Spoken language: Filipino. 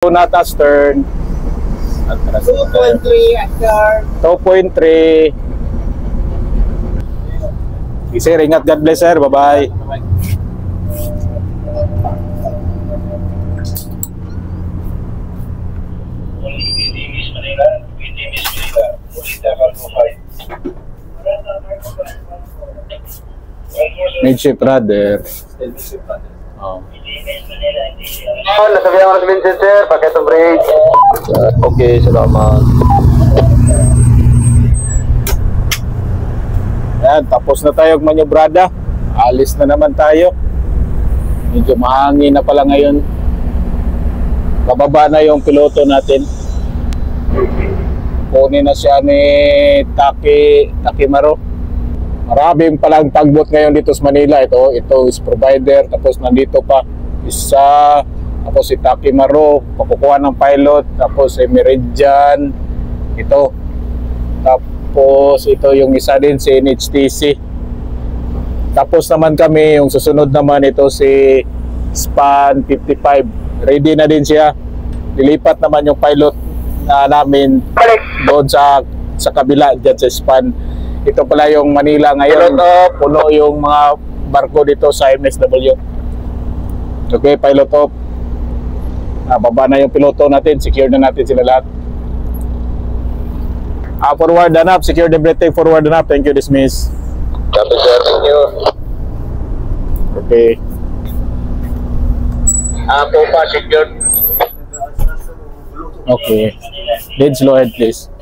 Nata stern. 2.3 after 2.3. Sir, ingat. God bless, sir. Bye-bye. Midship brother. Oh. Nasabihan ko na si Vincent, sir. Pakai itong bridge. Okay, salamat. Yan, tapos na tayo manyobrada. Alis na naman tayo. Medyo mahangin na pala ngayon. Bababa na yung piloto natin. Kunin na siya ni Takimaro. Maraming palang tagbot ngayon dito sa Manila. Ito is provider. Tapos nandito pa isa. Tapos si Takimaro, pakukuha ng pilot. Tapos si Meridian. Ito. Tapos ito yung isa din si NHTC. Tapos naman kami, yung susunod naman ito si Span 55. Ready na din siya. Dilipat naman yung pilot na namin doon sa kabila dyan sa Span. Ito pala yung Manila ngayon. Puno yung mga barko dito sa MSW. Okay, pilot off. Baba na yung piloto natin. Secure na natin sila lahat. Forward and up. Secure the breathing. Forward and up. Thank you. Dismiss. Copy, sir. Thank you. Okay. Apo pa, secured. Okay. Lead slow head, please.